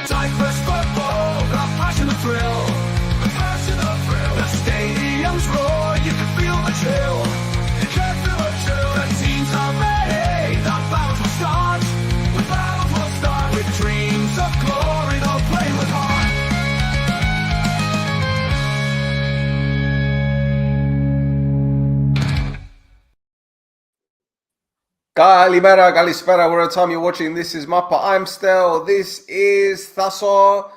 Cyprus football, the passion, the thrill. The passion, the thrill. The stadiums roar, you can feel the chill. You can feel the chill. The teams are ready, the battles will start. The battles will start with dreams of glory, they'll play with heart. Kalimera, Kalispera, whatever time you're watching, this is Mappa. I'm Stel. This is Thaso.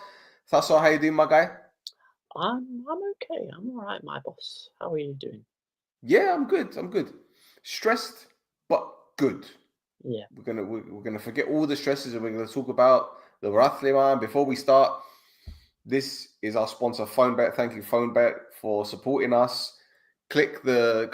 Thaso, how you doing, my guy? I'm okay. I'm all right, my boss. How are you doing? Yeah, I'm good. Stressed, but good. Yeah. We're gonna forget all the stresses and we're gonna talk about the Rathliman. Before we start, this is our sponsor, Fonbet. Thank you, Fonbet, for supporting us. Go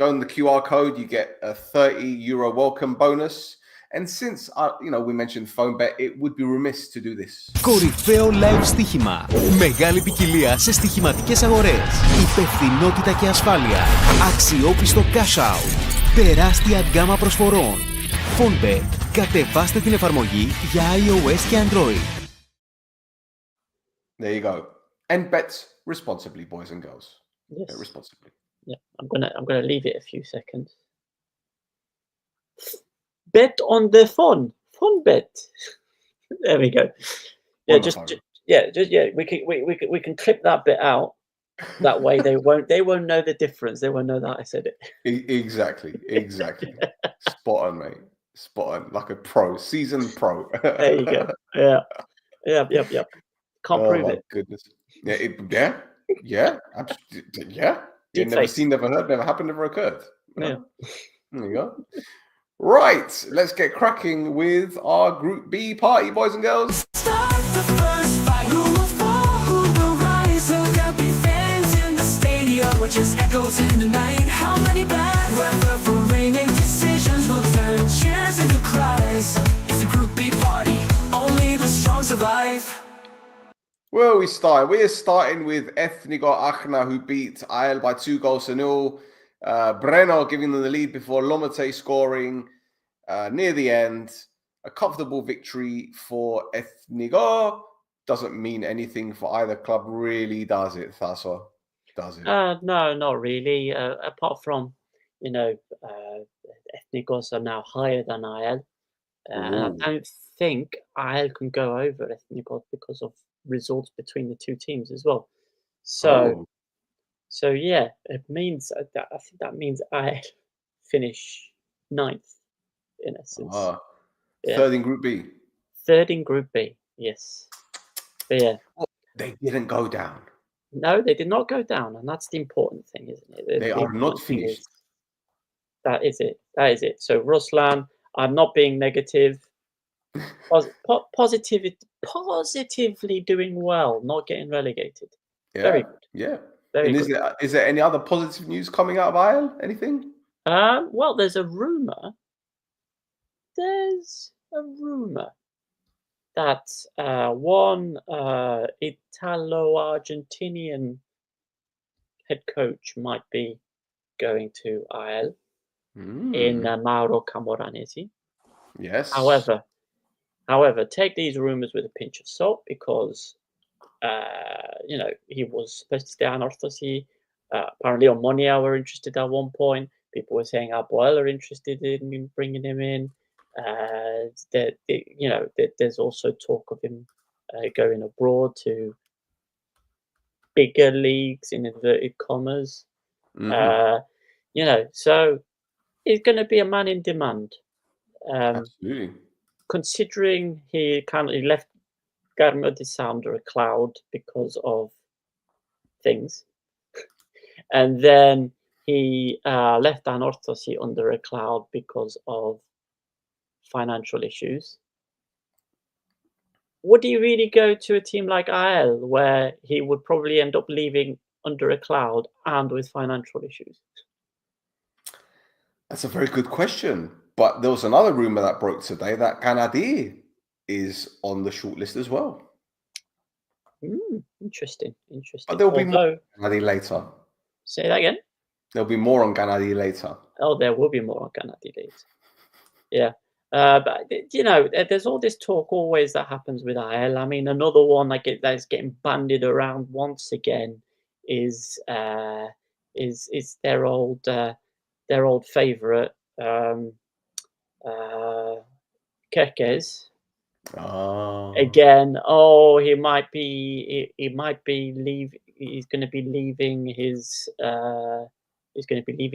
on the QR code, you get a €30 welcome bonus. And since we mentioned Fonbet, it would be remiss to do this. Κορυφαίο live στοίχημα. Μεγάλη ποικιλία σε στοιχηματικές αγορές. Υπευθυνότητα και ασφάλεια. Αξιόπιστο cash out. Τεράστια γκάμα προσφορών. Fonbet. Κατεβάστε την εφαρμογή για iOS και Android. There you go. And bet responsibly, boys and girls. Yes. Bet responsibly. Yeah. I'm gonna leave it a few seconds. Bet on the Fonbet. There we go. Yeah, we can clip that bit out. That way they won't know the difference. They won't know that I said it. Exactly. Spot on, mate. Spot on. Like a pro, seasoned pro. There you go. Yeah. Can't prove it. Oh my goodness. Yeah. Absolutely. Yeah. You never seen, never heard, never happened, never occurred. Yeah. There you go. Right, let's get cracking with our Group B party, boys and girls. Start the first fight, who will fall, who will rise? There'll be fans in the stadium, which just echoes in the night. How many bad weather for raining decisions will turn cheers into cries? It's a Group B party, only the strong survive. Where are we starting? We're starting with Ethnic Achna, who beat Ayl by 2-0. Breno giving them the lead before Lomate scoring near the end. A comfortable victory for Ethnigo. Doesn't mean anything for either club, really, does it, Thaso? Does it? No, not really. Apart from, Ethnikos are now higher than Ayl. And I don't think Ayl can go over Ethnikos because of results between the two teams as well. So yeah, it means I think that means I finish 9th in essence. Third in Group B. Third in Group B, yes. But yeah, they didn't go down. No, they did not go down, and that's the important thing, isn't it? They are not finished. That is it. So Ruslan, I'm not being negative. Positively doing well, not getting relegated. Yeah. Very good. Yeah. Very good. Is there any other positive news coming out of Ayl? Anything? Well, there's a rumor. That one Italo-Argentinian head coach might be going to Ayl in Mauro Camoranesi. Yes. However, take these rumors with a pinch of salt because, he was supposed to stay on Orthosi. Apparently, Omonia were interested at one point. People were saying Apoel are interested in bringing him in. There's also talk of him going abroad to bigger leagues, in inverted commas. So he's going to be a man in demand. Absolutely. Considering he left Garmodisa under a cloud because of things, and then he left Anorthosi under a cloud because of financial issues. Would he really go to a team like Ayl, where he would probably end up leaving under a cloud and with financial issues? That's a very good question. But there was another rumor that broke today that Kanadi is on the shortlist as well. Interesting. But there'll be more on Kanadi later. Say that again? There'll be more on Kanadi later. Oh, there will be more on Kanadi later. Yeah. But you know, there's all this talk always that happens with IL. I mean, another one that's getting bandied around once again is their old favorite Kekes. Oh. Again, he might be he's going to be leaving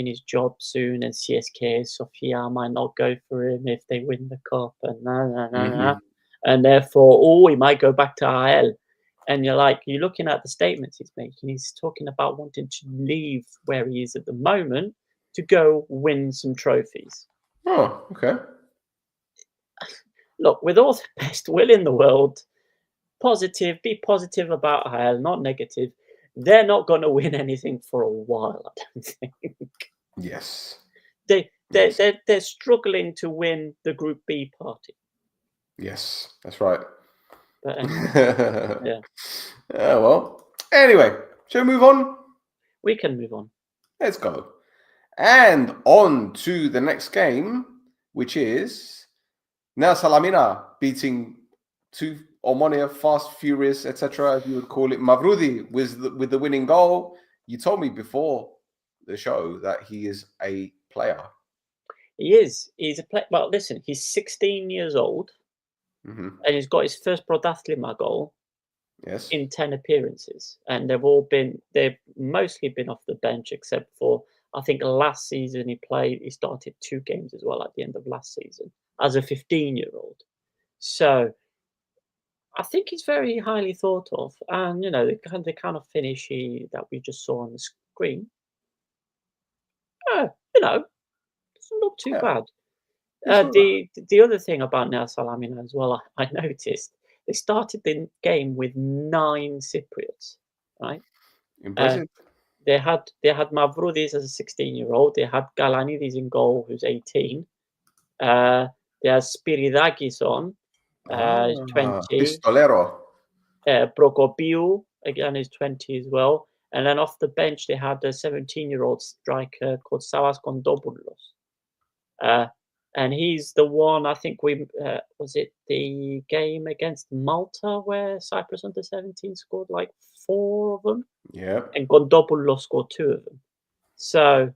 his job soon, and CSK Sofia might not go for him if they win the cup, and and therefore, he might go back to IL. And you're looking at the statements he's making. He's talking about wanting to leave where he is at the moment to go win some trophies. Oh, okay. Look, with all the best will in the world, be positive about IL, not negative. They're not going to win anything for a while, I don't think. Yes. They're struggling to win the Group B party. Yes, that's right. But anyway, yeah. Well, anyway, shall we move on? We can move on. Let's go. And on to the next game, which is Nea Salamina beating two Omonia, Fast, Furious, etc., as you would call it. Mavroudi with the winning goal. You told me before the show that he is a player. He is. He's a player. Well, listen, he's 16 years old, and he's got his first Prodathlima goal. Yes. In 10 appearances, and they've mostly been off the bench, except for, I think, last season he started 2 games as well at the end of last season as a 15-year-old. So I think he's very highly thought of, and you know, the kind of finish that we just saw on the screen, you know, doesn't look too bad. The other thing about Nea Salamina as well, I noticed, they started the game with 9 Cypriots, right? Impressive. They had Mavroudis as a 16-year-old. They had Galanidis in goal, who's 18. They had Spiridakis on, 20. Pistolero. Prokopiou, again, is 20 as well. And then off the bench, they had a 17-year-old striker called Savas Kondopoulos. And he's the one, I think was it the game against Malta where Cyprus under 17 scored like 4 of them? Yeah. And Kondopoulos scored 2 of them. So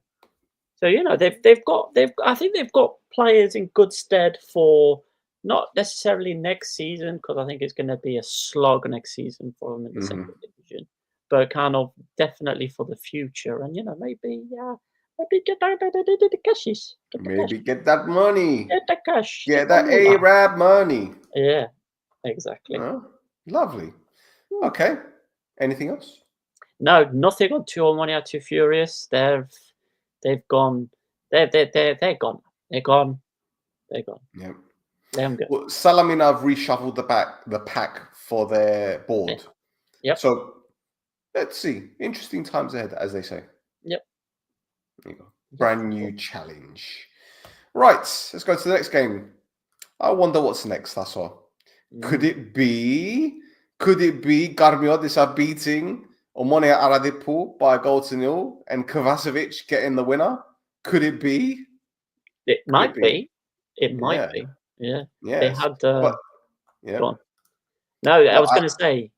you know, I think they've got players in good stead for not necessarily next season, because I think it's going to be a slog next season for them in the second division, but kind of definitely for the future. And you know, maybe get the cashes. Get that money. Get the cash. Get that Arab money. Yeah, exactly. Oh, lovely. Okay. Anything else? No, nothing on Too Omonia, Too Furious. They've gone. They're gone. They're gone. Yeah. Let them go. Well, Salamina have reshuffled the pack for their board. Yep. So let's see. Interesting times ahead, as they say. Yep. There you go. Brand new challenge. Right. Let's go to the next game. I wonder what's next, that's all. Could it be Garmiotis are beating Omonia Aradipu by a goal to 0 and Kovacevic getting the winner? Could it be? It might be. It might be. Yeah. Yes. They had. Go on. No, I was going to say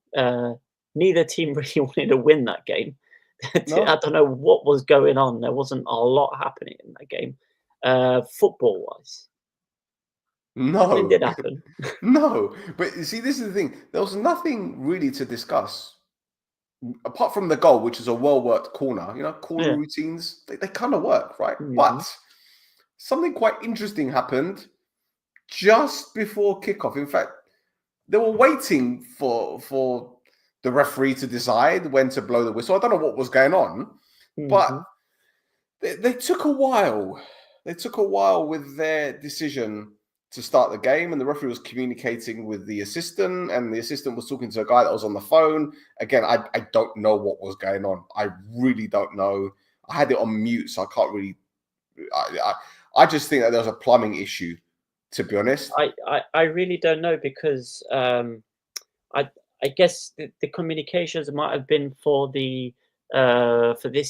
neither team really wanted to win that game. No. I don't know what was going on. There wasn't a lot happening in that game, football-wise. No. Nothing did happen. No. But you see, this is the thing. There was nothing really to discuss. Apart from the goal, which is a well-worked corner. You know, corner routines, they kind of work, right? But something quite interesting happened just before kickoff. In fact, they were waiting for the referee to decide when to blow the whistle. I don't know what was going on, but they took a while. They took a while with their decision to start the game, and the referee was communicating with the assistant, and the assistant was talking to a guy that was on the phone. Again, I don't know what was going on. I really don't know. I had it on mute, so I can't really... I just think that there was a plumbing issue, to be honest. I really don't know, because I guess the communications might have been for this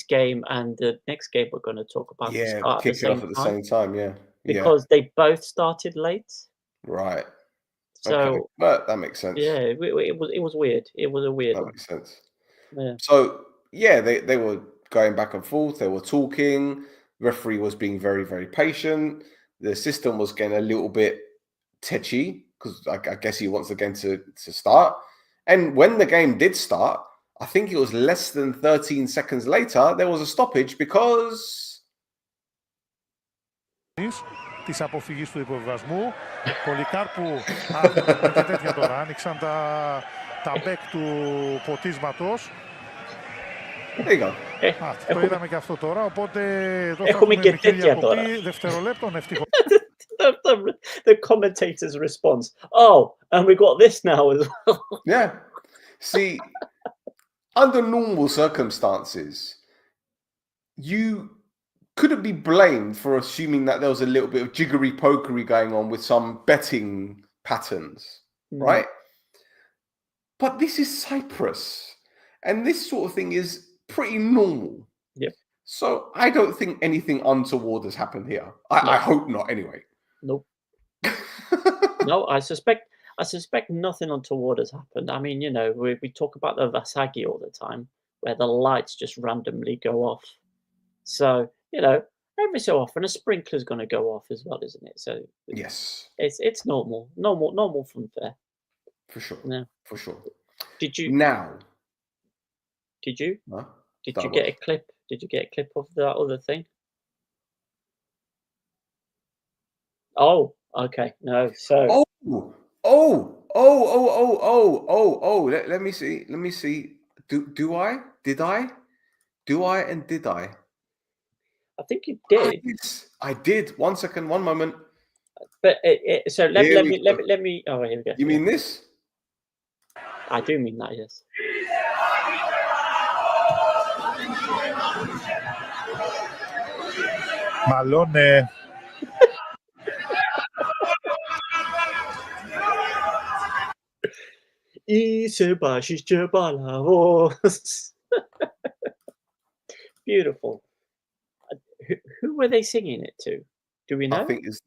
game and the next game we're going to talk about. Yeah, kicking off at the same time, yeah. because they both started late. Right. So okay. But that makes sense. yeah, it was weird. It was a weird That one. makes sense. Yeah. So yeah, they were going back and forth. They were talking. Referee was being very, very patient. The system was getting a little bit tetchy because I guess he wants the game to start. And when the game did start, I think it was less than 13 seconds later, there was a stoppage because... της αποφυγής του υποβιβασμού. Πολυκάρπου και τέτοια τώρα. Άνοιξαν τα μπέκ του ποτίσματος. There you go. Το είδαμε και αυτό τώρα, οπότε εδώ θα Έχουμε έχουμε και τέτοια τώρα. δευτερολέπτων ευτυχώς. The commentator's response. Oh, and we got this now as well. Yeah. See, under normal circumstances, you couldn't be blamed for assuming that there was a little bit of jiggery-pokery going on with some betting patterns, right? But this is Cyprus, and this sort of thing is pretty normal. Yep. So I don't think anything untoward has happened here. I hope not, anyway. Nope. No, I suspect nothing untoward has happened. I mean, you know, we talk about the Vasagi all the time, where the lights just randomly go off. So, you know, every so often a sprinkler's going to go off as well, isn't it? So yes, it's normal funfair. For sure. Yeah. For sure. Did you? Now. Did you? Huh? Did you get a clip? Did you get a clip of that other thing? Oh, okay. No. So. Let me see. Let me see. Do I? Did I? Do I? And did I? I think you did. I did. 1 second. One moment. But so let me. Oh, here we go. You mean this? I do mean that. Yes. Μαλώνε. Beautiful. Who were they singing it to? Do we know? I think it's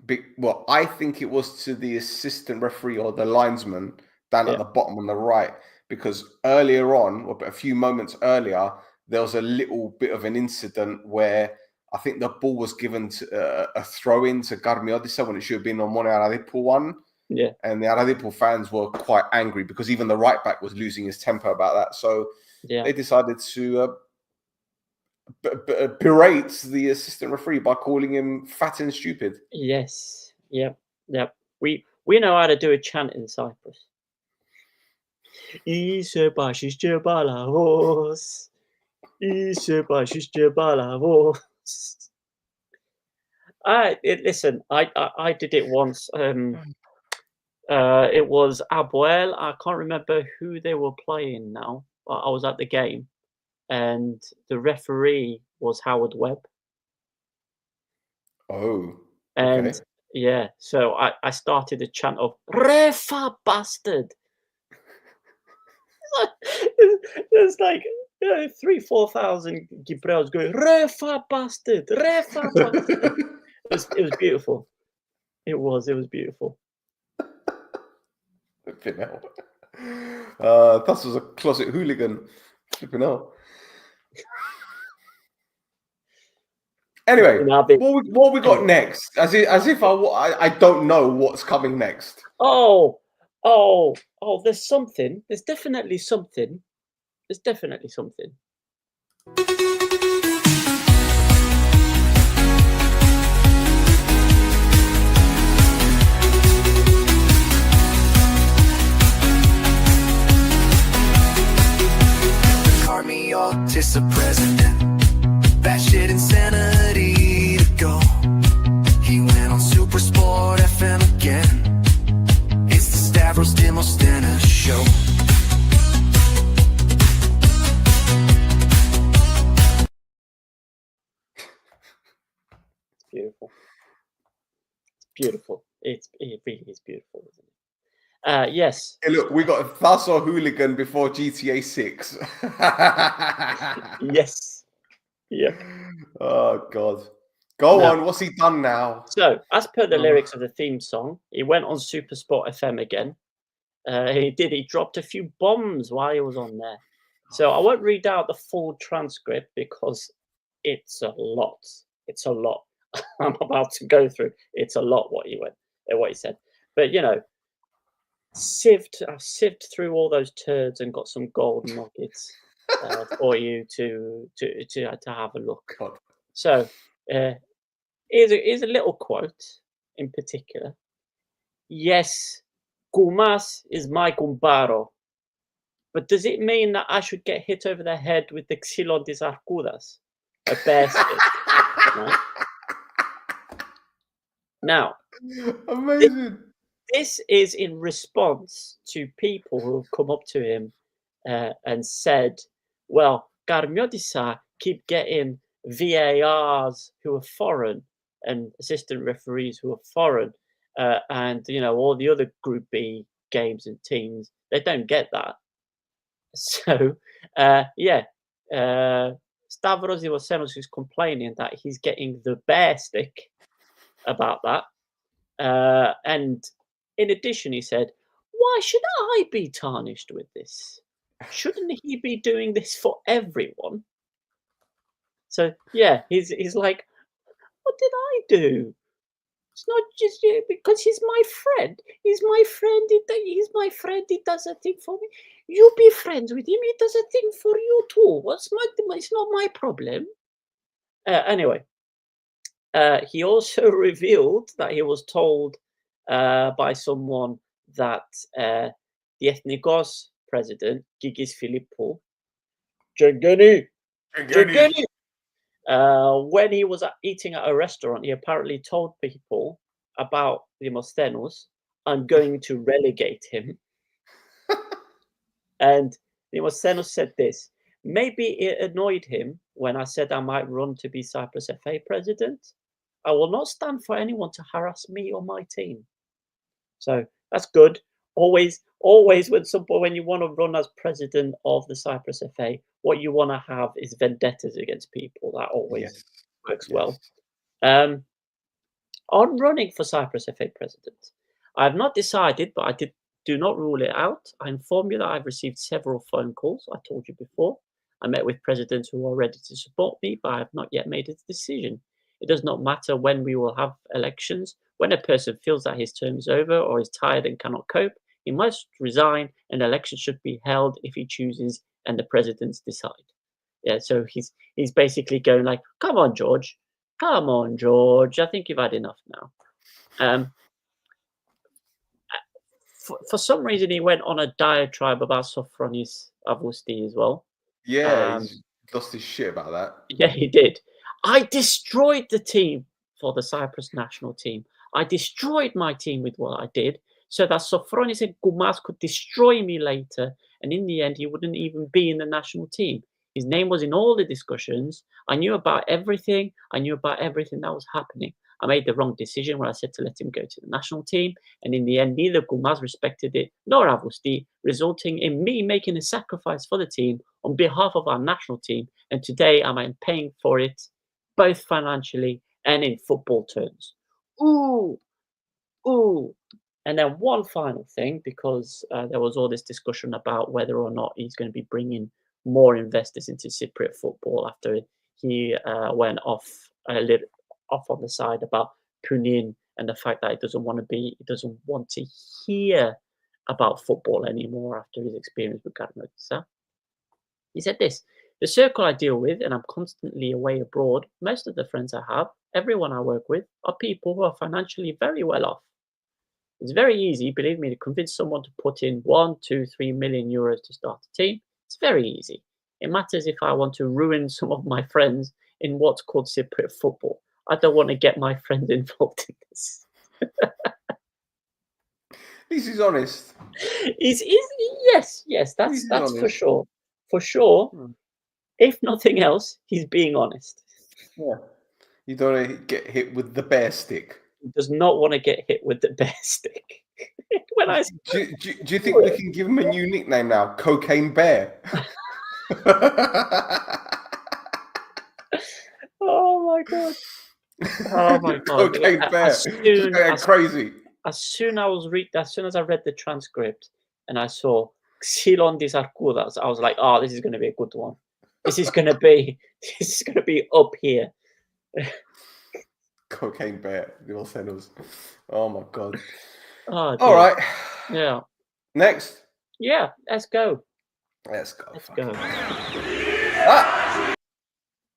big. Well, I think it was to the assistant referee or the linesman down at the bottom on the right, because earlier on, or a few moments earlier, there was a little bit of an incident where I think the ball was given to, a throw-in to Garmiodisa when it should have been on Mone Aradipo one. Yeah. And the Aradipo fans were quite angry because even the right back was losing his temper about that. So they decided to berate the assistant referee by calling him fat and stupid. Yes. Yep. Yep. We know how to do a chant in Cyprus. Listen, I did it once. It was Abuel. I can't remember who they were playing now, but I was at the game, and the referee was Howard Webb. Oh, and okay. Yeah, so I started a chant of "Refa bastard." There's like 3,000-4,000 Gibrals going "Refa bastard, Refa bastard." It was beautiful. It was beautiful. Flipping hell. That was a closet hooligan. Flipping hell. Anyway, what we got next? As if I don't know what's coming next. Oh! There's something. There's definitely something. Just a president, batshit insanity to go. He went on Super Sport FM again. It's the Stavros Demosthenes show. It's beautiful. It's beautiful. It really is beautiful, isn't it? Yes. Hey, look, we got Thasso Hooligan before GTA 6. Yes. Yep. Oh, God. Go No. on. What's he done now? So, as per the Oh. lyrics of the theme song, he went on Supersport FM again. He dropped a few bombs while he was on there. So I won't read out the full transcript because it's a lot. It's a lot. I'm about to go through. It's a lot what he said. But you know, I've sieved through all those turds and got some gold nuggets for you to have a look. God. So here's a little quote in particular. Yes, Kumas is my kumbaro. But does it mean that I should get hit over the head with the xylon dis arcudas? A bear stick. Right? Now, Amazing. this is in response to people who have come up to him and said, well, Garmiodisa keep getting VARs who are foreign and assistant referees who are foreign. And, you know, all the other Group B games and teams, they don't get that. So, Stavros Ivosenos is complaining that he's getting the bear stick about that. And in addition, he said, why should I be tarnished with this? Shouldn't he be doing this for everyone? So, yeah, he's like, what did I do? It's not just because he's my friend. He's my friend. He's my friend. He does a thing for me. You be friends with him. He does a thing for you too. It's not my problem. Anyway, he also revealed that he was told by someone that the Ethnikos president, Gigis Philippou, when he was eating at a restaurant, he apparently told people about Demosthenes, I'm going to relegate him. And Demosthenes said this, maybe it annoyed him when I said I might run to be Cyprus FA president. I will not stand for anyone to harass me or my team. So that's good. Always when you want to run as president of the Cyprus FA, what you want to have is vendettas against people. That always works well. On running for Cyprus FA president, I have not decided, but I do not rule it out. I inform you that I've received several phone calls. I told you before. I met with presidents who are ready to support me, but I have not yet made a decision. It does not matter when we will have elections. When a person feels that his term is over or is tired and cannot cope, he must resign, and elections should be held if he chooses and the presidents decide. Yeah, so he's basically going like, come on, George. I think you've had enough now. For some reason, he went on a diatribe about Sophronis Avousti as well. Yeah, he's lost his shit about that. Yeah, he did. I destroyed the team for the Cyprus national team. I destroyed my team with what I did so that Sophronis and Koumas could destroy me later. And in the end, he wouldn't even be in the national team. His name was in all the discussions. I knew about everything. I knew about everything that was happening. I made the wrong decision when I said to let him go to the national team. And in the end, neither Koumas respected it nor Avousti, resulting in me making a sacrifice for the team on behalf of our national team. And today I'm paying for it, both financially and in football terms. Ooh. And then one final thing, because there was all this discussion about whether or not he's going to be bringing more investors into Cypriot football after he went off on the side about Punin and the fact that he doesn't want to hear about football anymore after his experience with Garnodisa. He said this, the circle I deal with, and I'm constantly away abroad, most of the friends I have, everyone I work with, are people who are financially very well off. It's very easy, believe me, to convince someone to put in 1, 2, 3 million euros to start a team. It's very easy. It matters if I want to ruin some of my friends in what's called Cypriot football. I don't want to get my friends involved in this. This is honest. Yes, that's for sure. For sure, if nothing else, he's being honest. Yeah. You don't want to get hit with the bear stick. He does not want to get hit with the bear stick. Do you think we can give him a new nickname now? Cocaine Bear? Oh my God. Oh my god! Cocaine bear. As soon Going crazy. as soon as I read the transcript and I saw Xylon dis Arcudas, I was like, oh, this is going to be a good one. This is going to be up here. Cocaine bear. The Olsenos. Oh my god. Oh, All dear. right. Yeah. Next. Yeah. Let's go. Let's go. Let's Fuck go. it. Ah!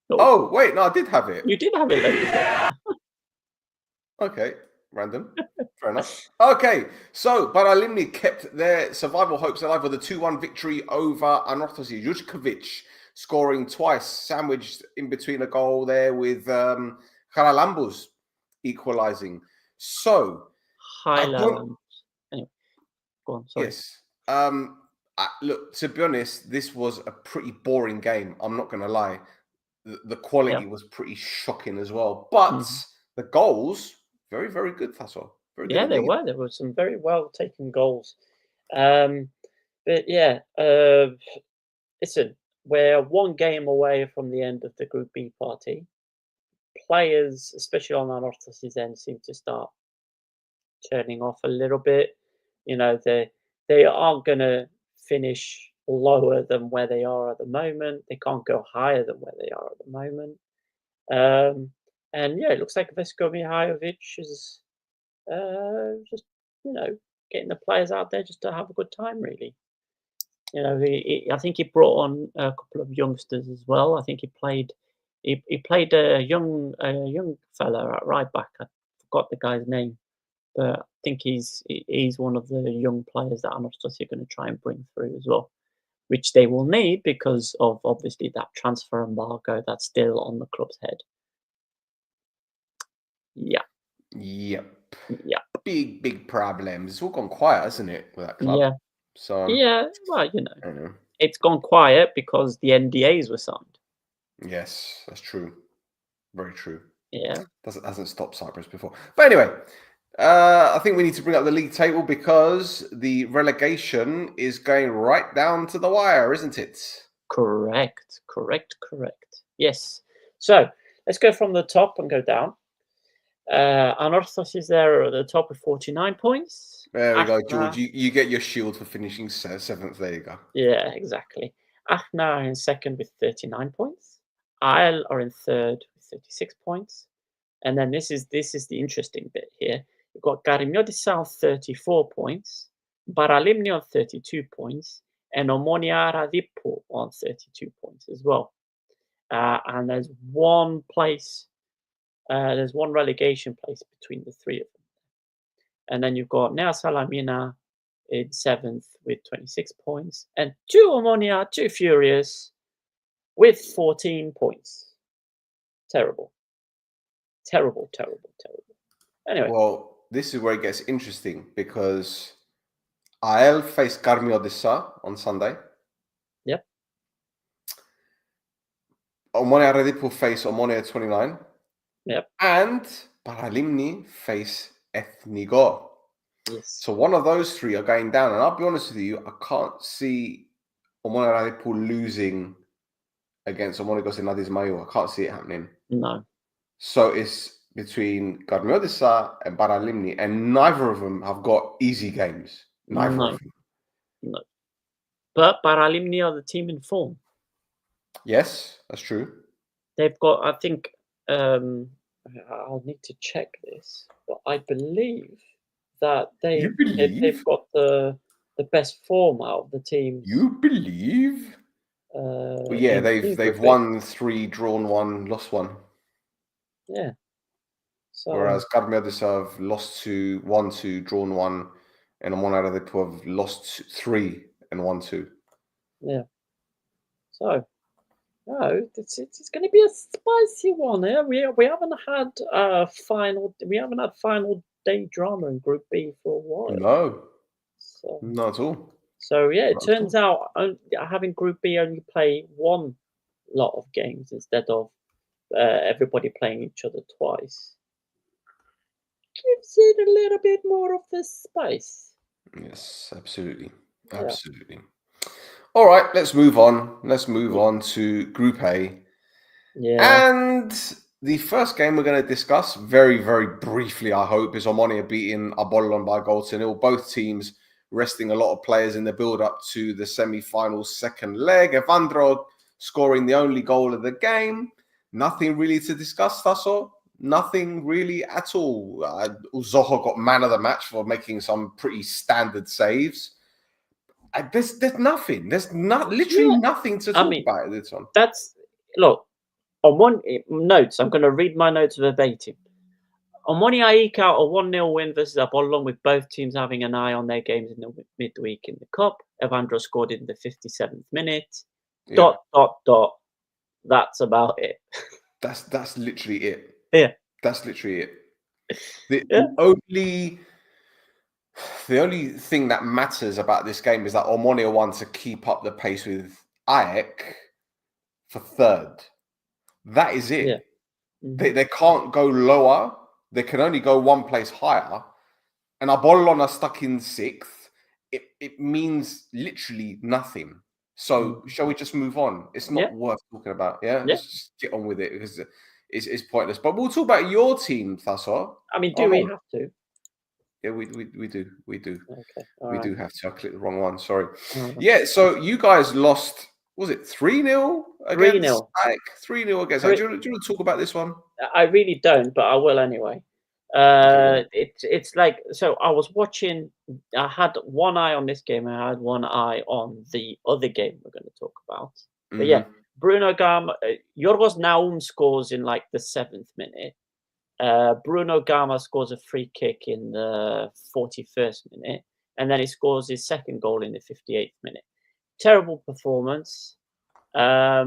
Oh, Oh, wait. No, I did have it. you did have it later. Okay. Random. Fair enough. Okay. So, Paralimni kept their survival hopes alive with a 2-1 victory over Anorthosis. Jušković scoring twice, sandwiched in between a goal there with Haralambos equalising. So, Highland. Anyway, go on. Sorry. yes. Look, to be honest, this was a pretty boring game. I'm not going to lie. The quality was pretty shocking as well. But the goals, very, very good, Tasso. Very good. Yeah, they indeed. were. There were some very well taken goals. But yeah, listen, we're one game away from the end of the Group B party. Players, especially on Anorthosis end, seem to start turning off a little bit. You know, they aren't going to finish lower than where they are at the moment. They can't go higher than where they are at the moment. And yeah, it looks like Vesko Mihajlovic is just, you know, getting the players out there just to have a good time, really. You know, I think he brought on a couple of youngsters as well. I think he played a young fella at right back. I forgot the guy's name, but I think he's one of the young players that Anorthosis are going to try and bring through as well, which they will need because of obviously that transfer embargo that's still on the club's head. Yeah. Yep. Yeah. Big problems. It's all gone quiet, hasn't it, with that club? Yeah. So Yeah. Well, you I don't know. it's gone quiet because the NDAs were signed. Yes, that's true. Very true. Yeah. Hasn't stopped Cyprus before. But anyway, I think we need to bring up the league table because the relegation is going right down to the wire, isn't it? Correct. Yes. So let's go from the top and go down. Anorthosis is there at the top with 49 points. There we go, George. You get your shield for finishing 7th. There you go. Yeah, exactly. Achna are in second with 39 points. Isle are in third with 36 points. And then this is the interesting bit here. You've got Karimiotissa 34 points, Paralimni on 32 points, and Omonia Radipo on 32 points as well. And there's one relegation place between the three of them. And then you've got Nea Salamina in 7th with 26 points, and 2 Omonia, 2 Furious with 14 points. Terrible. Anyway. Well, this is where it gets interesting because AEL face Karmiotissa on Sunday. Yep. Omonia Radipo face Omonia 29. Yep. And Paralimni face Ethnigo. Yes. So one of those three are going down. And I'll be honest with you, I can't see Omonia Radipo losing against Omonikos and Ismail. I can't see it happening. No. So it's between Karmiotissa and Paralimni, and neither of them have got easy games. Neither of them. No. But Paralimni are the team in form. Yes, that's true. They've got, I think, I'll need to check this, but I believe that they've got the best form out of the teams. You believe? Well, yeah, they've won 3, drawn 1, lost 1. Yeah. So, whereas Karmiotissa have lost 2, won 2, drawn 1, and Omonia Radipo have lost 3 and won 2. Yeah. So, no, it's going to be a spicy one here. We haven't had final day drama in Group B for a while. No, so, not at all. So yeah, it turns out having Group B only play one lot of games instead of everybody playing each other twice. Gives it a little bit more of the spice. Yes, absolutely. All right, let's move on. Let's move on to Group A. Yeah. And The first game we're going to discuss very, very briefly, I hope, is Omonia beating Apollon by a goal to nil. Both teams resting a lot of players in the build-up to the semi-final second leg. Evandro scoring the only goal of the game. Nothing really to discuss, Tasso. Nothing really at all. Uzoho got man of the match for making some pretty standard saves. There's nothing. There's literally nothing to talk about this one. Look, on one notes, I'm going to read my notes verbatim. Omonia eke out a 1-0 win versus Apollon, with both teams having an eye on their games in the midweek in the cup. Evandro scored in the 57th minute. Yeah. ... That's about it. That's literally it. Yeah. That's literally it. The only thing that matters about this game is that Omonia won to keep up the pace with AEK for third. That is it. Yeah. Mm-hmm. They can't go lower. They can only go one place higher. And Apollon are stuck in sixth. It means literally nothing. So shall we just move on? It's not worth talking about. Yeah? Let's just get on with it because it's pointless. But we'll talk about your team, Tasso. I mean, do we have to? Yeah, we do. We do. Okay. We do have to. I clicked the wrong one. Sorry. Yeah, so you guys lost, was it 3-0 against 3-0. 3-0 against. Do you want to talk about this one? I really don't, but I will anyway. It's like, so I was watching, I had one eye on this game and I had one eye on the other game we're going to talk about. But yeah, Bruno Gama, Yorgos Naum scores in like the 7th minute. Bruno Gama scores a free kick in the 41st minute, and then he scores his second goal in the 58th minute. Terrible performance. Yeah,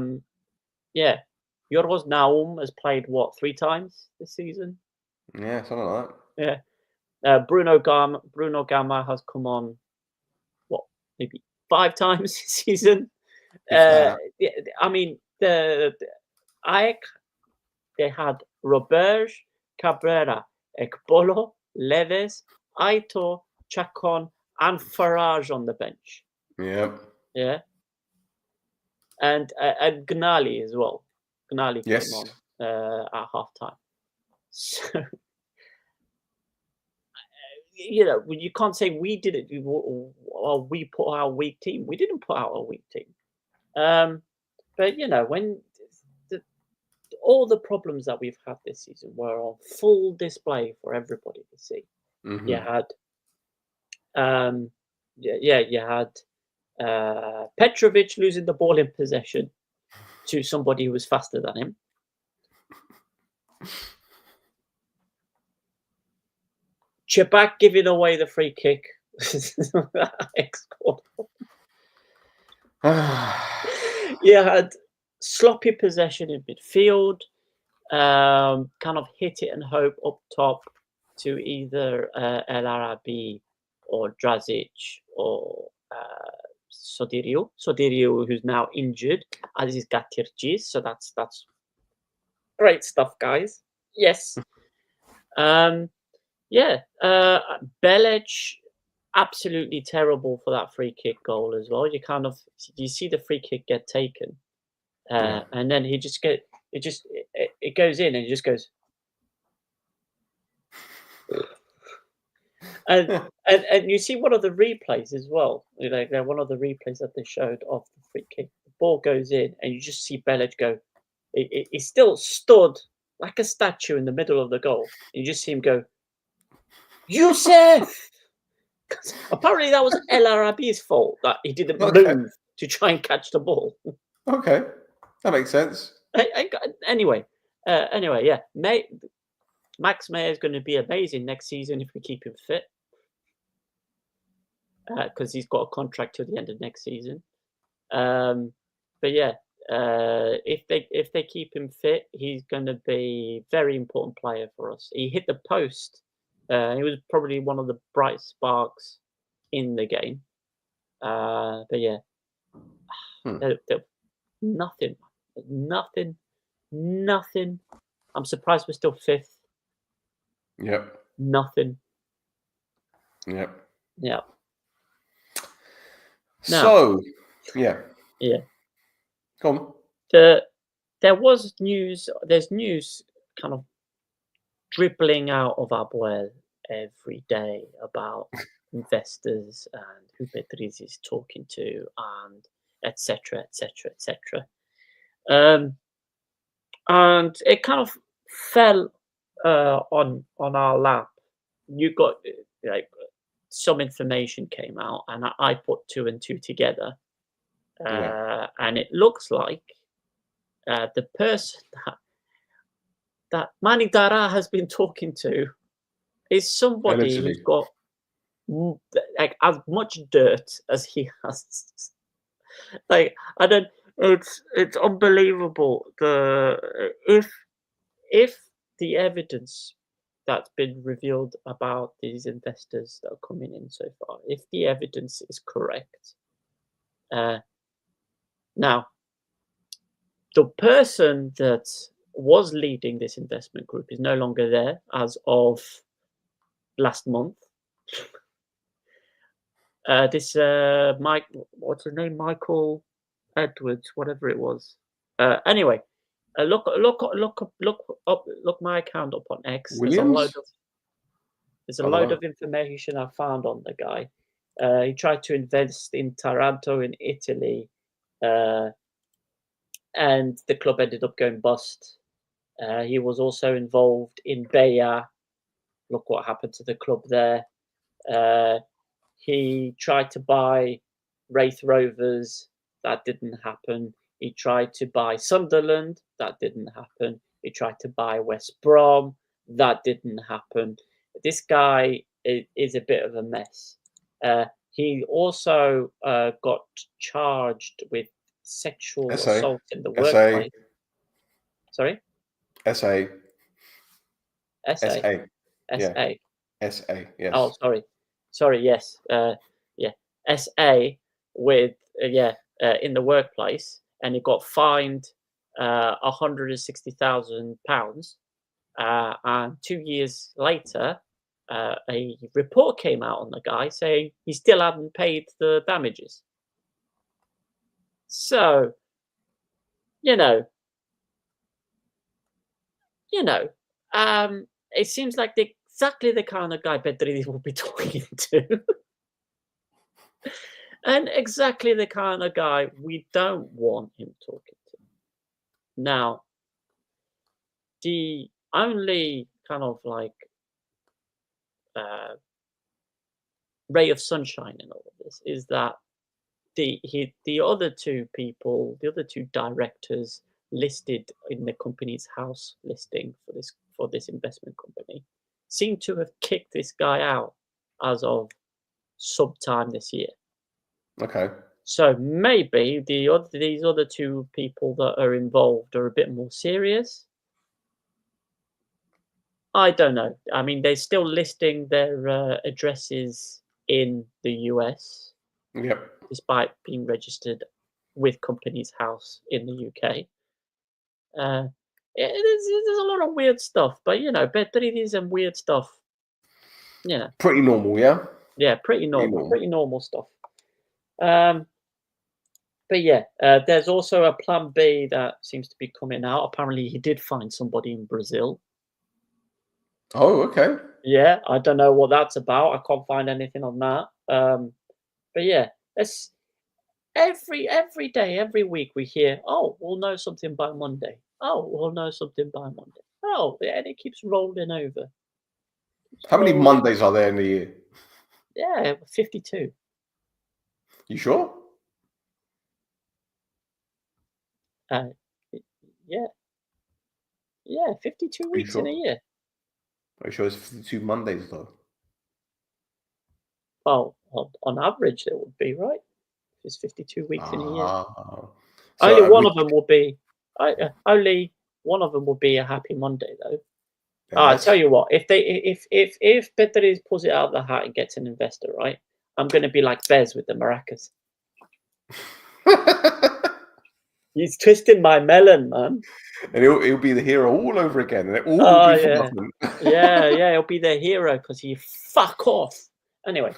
Yorgos Naum has played 3 times this season? Yeah, something like that. Yeah. Bruno Gama has come on, maybe 5 times this season. Yeah, I mean, the AEK, they had Robert, Cabrera, Ekbolo, Leves, Aitor, Chacon, and Farage on the bench. Yep. Yeah. And Gnali as well. Gnali came on at half time. So, you can't say we did it or we put out a weak team. We didn't put out a weak team. But, when all the problems that we've had this season were on full display for everybody to see. You had, you had Petrovic losing the ball in possession to somebody who was faster than him. Chebak giving away the free kick. You had sloppy possession in midfield, kind of hit it and hope up top to either El Arabi or Drazic or Sodirio, who's now injured, as is Gatircis. So that's great stuff, guys. Yes. Belic, absolutely terrible for that free kick goal as well. You see the free kick get taken, and then it goes in and it just goes. And you see one of the replays as well. One of the replays that they showed of the free kick. The ball goes in, and you just see Belic go. He's still stood like a statue in the middle of the goal. You just see him go, Youssef! Apparently that was El Arabi's fault that he didn't move to try and catch the ball. Okay, that makes sense. Anyway, yeah. Max Meyer is going to be amazing next season if we keep him fit, because he's got a contract till the end of next season. But yeah, if they keep him fit, he's going to be a very important player for us. He hit the post. He was probably one of the bright sparks in the game. But yeah, nothing. I'm surprised we're still 5th. Yep. Nothing. Yep. Yeah. So, yeah. Yeah. Come on. There was news. There's news kind of dribbling out of our well every day about investors and who Beatriz is talking to, and etc., etc., etc. And it kind of fell on our lap. You got like some information came out, and I put 2 and 2 together, and it looks like the person that Mani Dara has been talking to is somebody who's got like as much dirt as he has. Like, I don't. It's unbelievable. If the evidence that's been revealed about these investors that are coming in so far, if the evidence is correct, now the person that was leading this investment group is no longer there as of last month. This Mike, what's his name? Michael Edwards, whatever it was. Anyway, look my account up on X. Williams? There's a load of information I found on the guy. He tried to invest in Taranto in Italy, and the club ended up going bust. He was also involved in Beja. Look what happened to the club there. He tried to buy Wraith Rovers. That didn't happen. He tried to buy Sunderland. That didn't happen. He tried to buy West Brom. That didn't happen. This guy is a bit of a mess. He also got charged with sexual assault in the workplace. Sorry? SA. SA. Yeah. SA, yes. Oh, sorry, yes. SA with, in the workplace, and he got fined £160,000. And 2 years later, a report came out on the guy saying he still hadn't paid the damages. So, it seems like exactly the kind of guy Beatriz will be talking to. And exactly the kind of guy we don't want him talking to. Now, the only kind of like ray of sunshine in all of this is that the other two people, the other two directors listed in the company's house listing for this investment company, seem to have kicked this guy out as of sometime this year. Okay. So maybe these other two people that are involved are a bit more serious. I don't know. I mean, they're still listing their addresses in the US. Yep. Despite being registered with Companies House in the UK. There's a lot of weird stuff, but Beatriz and weird stuff. Pretty normal, yeah? Yeah, pretty normal stuff. But yeah, there's also a plan B that seems to be coming out. Apparently, he did find somebody in Brazil. Oh, okay. Yeah, I don't know what that's about. I can't find anything on that. But yeah, it's every day, every week we hear, oh, we'll know something by Monday. Oh, we'll know something by Monday. Oh, yeah, and it keeps rolling over. How many Mondays are there in the year? Yeah, 52. You sure? Yeah. Yeah, 52 weeks in a year. Are you sure it's 52 Mondays, though? Well, on average, it would be, right? It's 52 weeks in a year. So Only one of them will be a happy Monday, though. I'll tell you what, if Beatriz pulls it out of the hat and gets an investor, right, I'm going to be like Bez with the maracas. He's twisting my melon, man. And he'll be the hero all over again. And it all will be forgotten. Yeah, he'll be the hero because he fuck off. Anyway.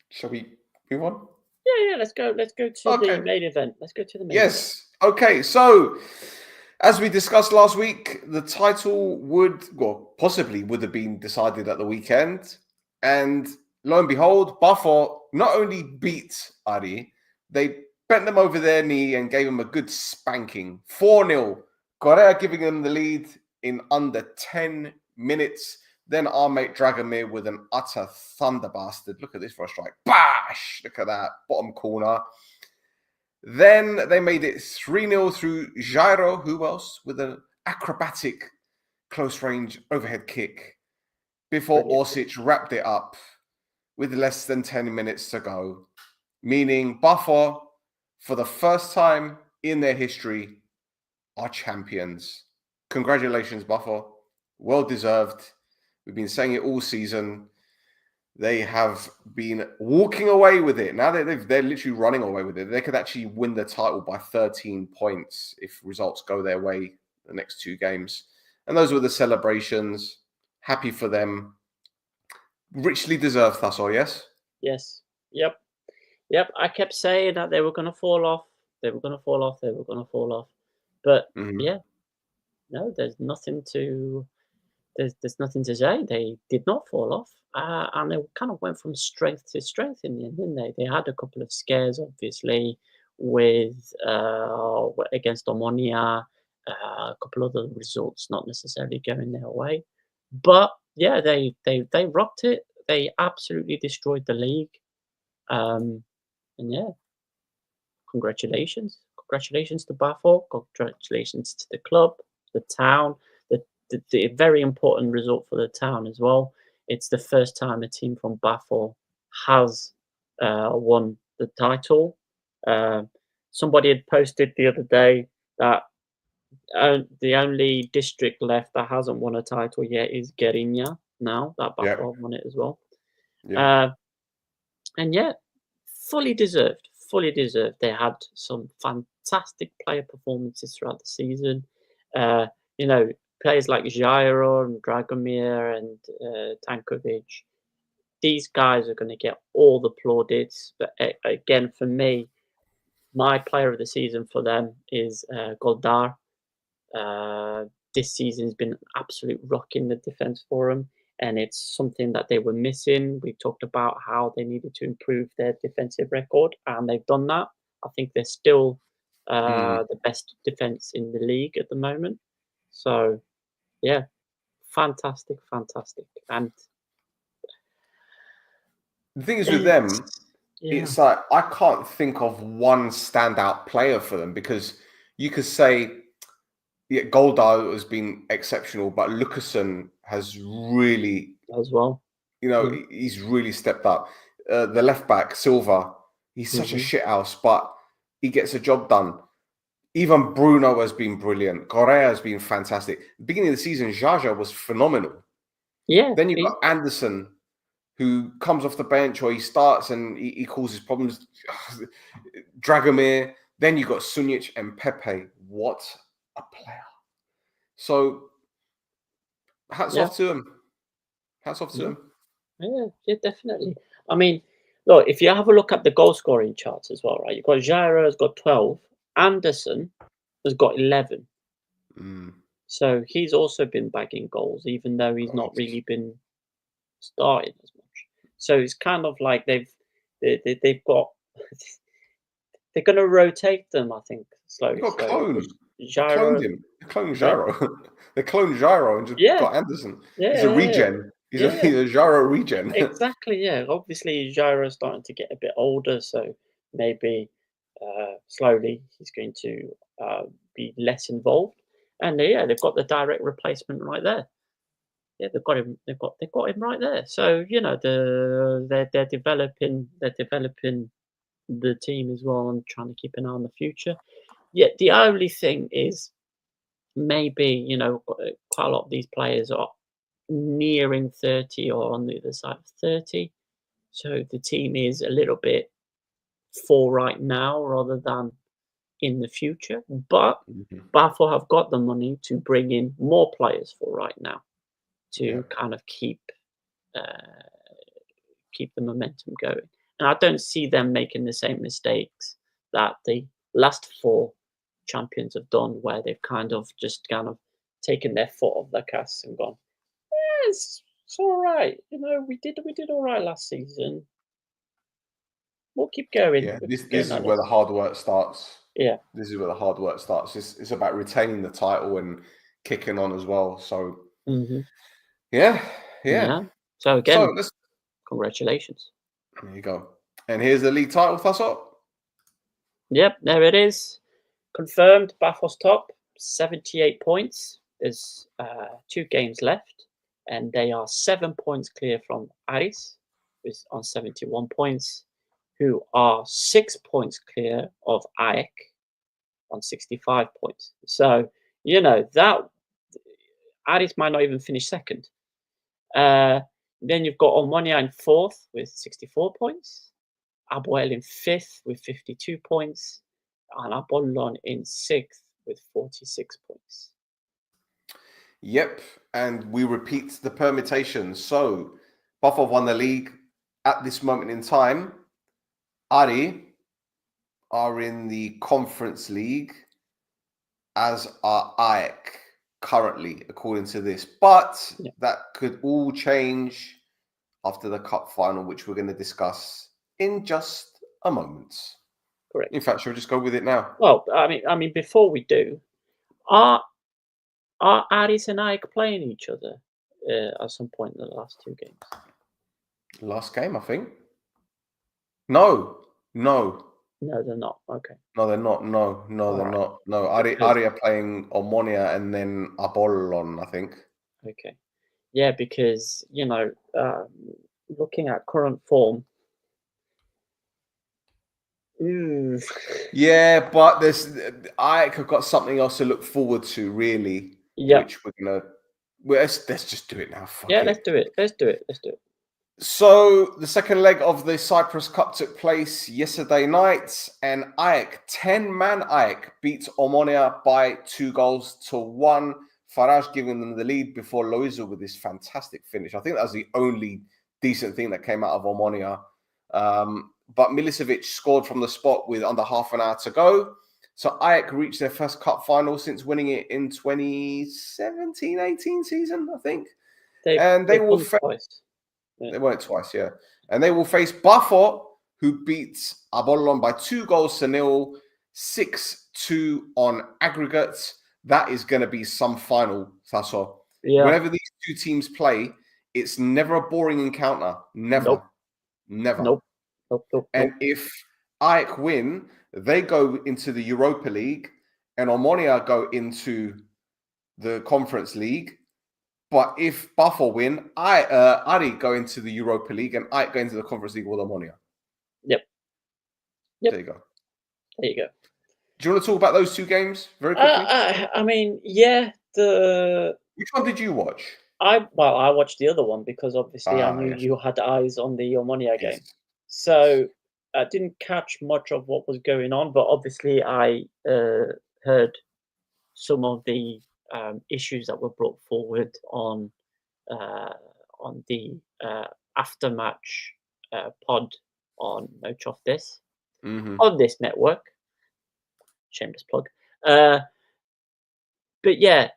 Shall we move on? Yeah, let's go to the main event. Let's go to the main event. Yes. Okay, so as we discussed last week, the title possibly would have been decided at the weekend. And lo and behold, Pafos not only beat Ari, they bent them over their knee and gave them a good spanking. 4-0. Korea giving them the lead in under 10 minutes. Then our mate Dragomir with an utter thunder bastard. Look at this for a strike. Bash! Look at that. Bottom corner. Then they made it 3-0 through Jairo, who else? With an acrobatic close-range overhead kick before Orsic wrapped it up with less than 10 minutes to go. Meaning Pafos, for the first time in their history, are champions. Congratulations, Pafos. Well deserved. We've been saying it all season. They have been walking away with it. Now they're literally running away with it. They could actually win the title by 13 points if results go their way the next 2 games. And those were the celebrations. Happy for them. Richly deserved, Tasso, yes? Yes. Yep. I kept saying that they were going to fall off. But yeah, no, there's nothing to say. They did not fall off. And they kind of went from strength to strength in the end, didn't they? They had a couple of scares, obviously, with against Omonia, a couple of other results not necessarily going their way. But yeah, they rocked it. They absolutely destroyed the league. And yeah, congratulations to Pafos. Congratulations to the club, the town, the very important result for the town as well. It's the first time a team from Pafos has won the title. Somebody had posted the other day that the only district left that hasn't won a title yet is Guerinha. Now that Pafos won it as well. And yeah, fully deserved. They had some fantastic player performances throughout the season. Players like Jairo and Dragomir and Tankovic, these guys are going to get all the plaudits. But again, for me, my player of the season for them is Goldar. This season has been an absolute rock in the defense for them, and it's something that they were missing. We talked about how they needed to improve their defensive record, and they've done that. I think they're still the best defense in the league at the moment. So, yeah, fantastic. And the thing is with them, it's like I can't think of one standout player for them, because you could say, Goldar has been exceptional, but Lucasen has really, as well, he's really stepped up. The left back, Silva, he's such a shithouse, but he gets a job done. Even Bruno has been brilliant. Correa has been fantastic. Beginning of the season, Jaja was phenomenal. Yeah. Then you've got Anderson, who comes off the bench, or he starts and he causes problems. Dragomir. Then you've got Sunic and Pepe. What a player. So, hats off to him. Yeah, definitely. I mean, look, if you have a look at the goal scoring charts as well, right? You've got Jairo has got 12. Anderson has got 11. So he's also been bagging goals, even though he's not really been starting as much. So it's kind of like they've got they're going to rotate them, I think, slowly. They've got clone. Jairo. They cloned Jairo. They cloned Jairo and just got Anderson. He's a regen. He's a Jairo regen. Exactly, yeah. Obviously, Jairo's starting to get a bit older, so maybe slowly he's going to be less involved. And they've got the direct replacement right there. Yeah, they've got him. They've got him right there. So they're developing the team as well and trying to keep an eye on the future. Yeah, the only thing is maybe quite a lot of these players are nearing 30 or on the other side of 30. So the team is a little bit for right now rather than in the future. But Pafos have got the money to bring in more players for right now to kind of keep the momentum going. And I don't see them making the same mistakes that the last 4 champions have done, where they've kind of taken their foot off the gas and gone, yeah, it's all right. You know, we did all right last season. We'll keep going. Yeah, We'll this keep going is at where it." the hard work starts. Yeah. This is where the hard work starts. It's about retaining the title and kicking on as well. So Mhm. yeah. So again, So let's congratulations. there you go. And here's the league title, Thasso. Yep, there it is. Confirmed. Pafos top, 78 points. There's 2 games left, and they are 7 points clear from Aris, who's on 71 points, who are 6 points clear of AEK on 65 points. So, you know, that Aris might not even finish second. Then you've got Omonia in 4th with 64 points, Aboel in 5th with 52 points, and Apollon in 6th with 46 points. Yep, and we repeat the permutation. So Pafos won the league at this moment in time. Ari are in the conference league, as are AEK currently, according to this. But that could all change after the cup final, which we're going to discuss in just a moment. Correct. In fact, shall we just go with it now? Well, I mean, before we do, are Aris and AEK playing each other at some point in the last 2 games? Last game, I think. No. No, they're not. Okay. No, they're not. No, they're not. No, Ari are playing Omonia and then Apollon, I think. Okay. Yeah, because, you know, looking at current form. Yeah, but I have got something else to look forward to, really. Yeah. Which we're gonna. Let's just do it now. Fuck it. Let's do it. So the second leg of the Cyprus Cup took place yesterday night, and AEK, 10-man AEK, beat Omonia by 2-1. Faraj giving them the lead before Loiza with this fantastic finish. I think that was the only decent thing that came out of Omonia. But Milicevic scored from the spot with under half an hour to go. So AEK reached their first cup final since winning it in 2017-18 season, I think. They will twice. Yeah. They won it twice, yeah. And they will face Pafos, who beats Apollon by 2-0, 6-2 on aggregate. That is going to be some final, Thasso. Yeah. Whenever these 2 teams play, it's never a boring encounter. Never. Nope. And if AEK win, they go into the Europa League, and Omonia go into the Conference League. But if Pafos win, Ari go into the Europa League and I go into the Conference League with Omonia. Yep. There you go. Do you want to talk about those 2 games very quickly? I mean, yeah. Which one did you watch? I watched the other one because obviously I knew you had eyes on the Omonia game. So I didn't catch much of what was going on, but obviously I heard some of the issues that were brought forward on the aftermatch pod on No Chuff This on this network. Shameless plug. But yeah,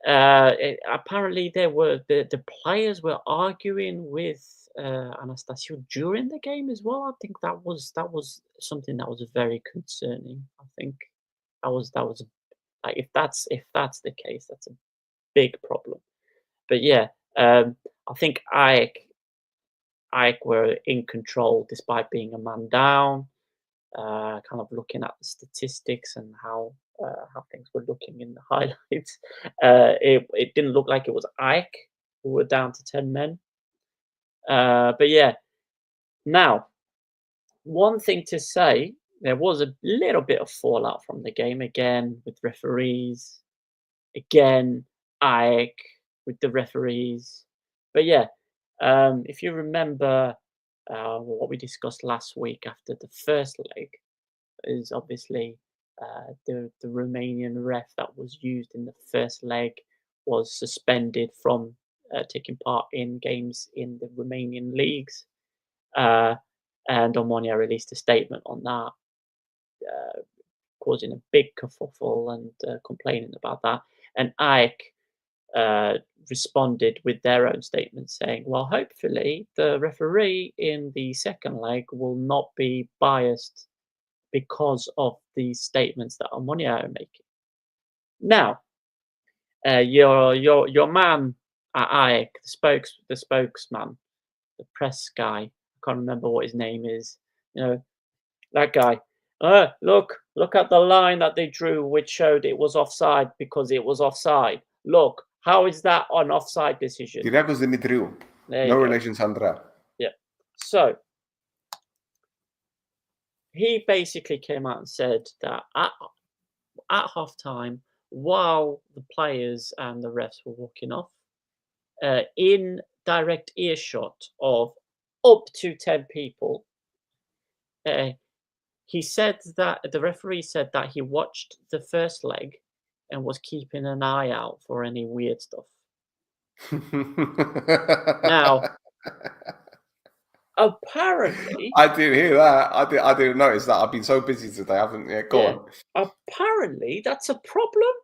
apparently the players were arguing with Anastasio during the game as well. I think that was something that was very concerning. I think that was like if that's the case, that's a big problem. But yeah, I think AEK were in control despite being a man down. Kind of looking at the statistics and how things were looking in the highlights, it didn't look like it was AEK who were down to 10 men. But yeah, now one thing to say, there was a little bit of fallout from the game again with referees. Again, AEK with the referees. But yeah, if you remember what we discussed last week after the first leg, is obviously the Romanian ref that was used in the first leg was suspended from taking part in games in the Romanian leagues. And Omonia released a statement on that, causing a big kerfuffle and complaining about that. And AEK responded with their own statement saying, well, hopefully the referee in the second leg will not be biased because of these statements that Ammonia are making. Now, your man at AEK, the spokesman, the press guy, I can't remember what his name is, that guy. Look at the line that they drew, which showed it was offside because it was offside. Look, how is that an offside decision? Kyriakos Dimitriou. No relation to Andrea. Yeah. So he basically came out and said that at halftime, while the players and the refs were walking off, in direct earshot of up to 10 people, he said that the referee said that he watched the first leg and was keeping an eye out for any weird stuff. Now, apparently, I didn't hear that. I didn't notice that. I've been so busy today. I haven't. Yeah, go on. Apparently, that's a problem.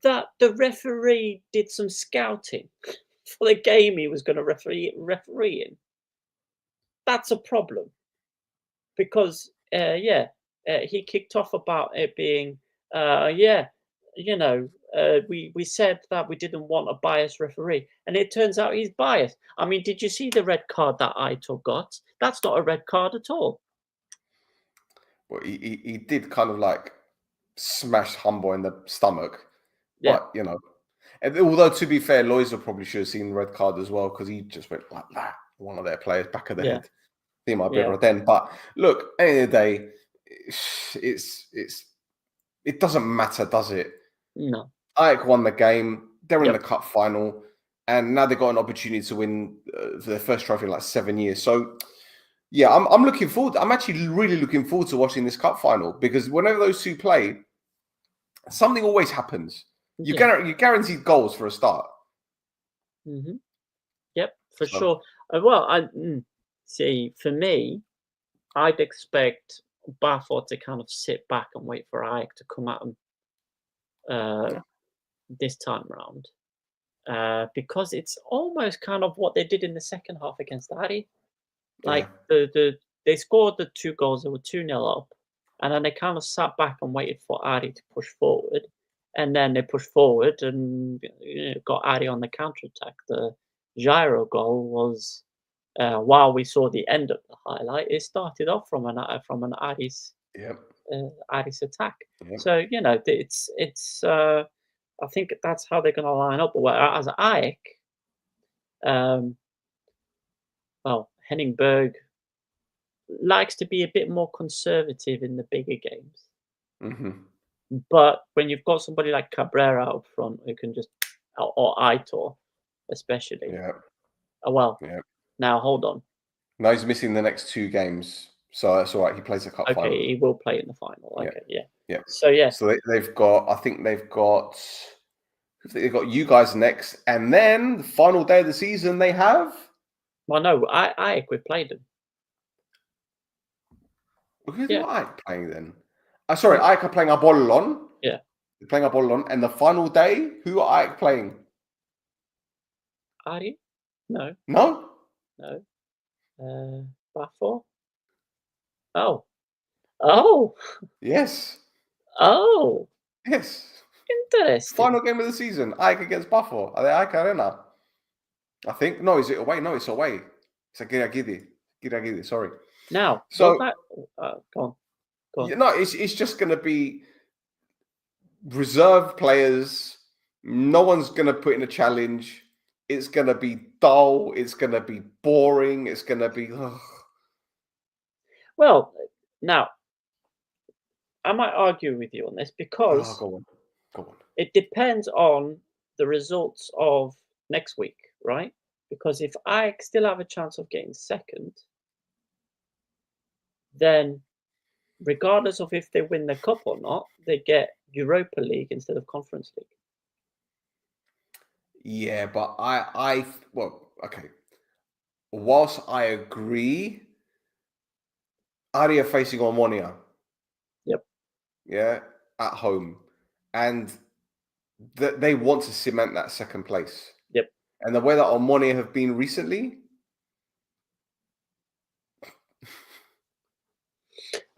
That the referee did some scouting for the game he was going to referee in. That's a problem because he kicked off about it being we said that we didn't want a biased referee, and it turns out he's biased. I mean, did you see the red card that Aitor got? That's not a red card at all. Well, he did kind of like smash Humble in the stomach. Yeah. But, and although to be fair, Loiser probably should have seen the red card as well because he just went like that. One of their players back of the head. He might be better then. But look, at the end of the day, it doesn't matter, does it? No. AEK won the game. They're in the cup final, and now they've got an opportunity to win their first trophy in like 7 years. So, yeah, I'm looking forward. I'm actually really looking forward to watching this cup final because whenever those two play, something always happens. You guaranteed goals for a start. Mm-hmm. Yep, for sure. Well, see, for me, I'd expect Pafos to kind of sit back and wait for AEK to come at them this time round, because it's almost kind of what they did in the second half against Ari. Like they scored the 2 goals, they were 2-0 up, and then they kind of sat back and waited for Ari to push forward, and then they pushed forward and got Ari on the counter attack. The gyro goal was. While we saw the end of the highlight, it started off from an Ari's attack. Yep. So it's I think that's how they're going to line up. Whereas AEK, Henningberg likes to be a bit more conservative in the bigger games. Mm-hmm. But when you've got somebody like Cabrera up front who can just, or Aitor especially, Now, hold on. No, he's missing the next 2 games. So that's all right. He plays a cup final. Okay, he will play in the final. Okay, yeah. So, So they've got you guys next. And then the final day of the season they have? Well, no, AEK, we've played them. Who's AEK playing then? Sorry, AEK are playing Apollon. Yeah. They're playing Apollon. And the final day, who are AEK playing? Ari? No. No? No. Pafos? Oh. Yes. Oh. Yes. Interesting. Final game of the season. AEK against Pafos. Are they AEK Arena? I think. No, is it away? No, it's away. It's a Kiragidi. Sorry. Now, so go on. No, it's just going to be reserve players. No one's going to put in a challenge. It's going to be dull. It's going to be boring. It's going to be... Well, now, I might argue with you on this because go on. It depends on the results of next week, right? Because if I still have a chance of getting second, then regardless of if they win the cup or not, they get Europa League instead of Conference League. Yeah, but okay. Whilst I agree, Aria facing Omonia. Yep. Yeah, at home. And they want to cement that second place. Yep. And the way that Omonia have been recently.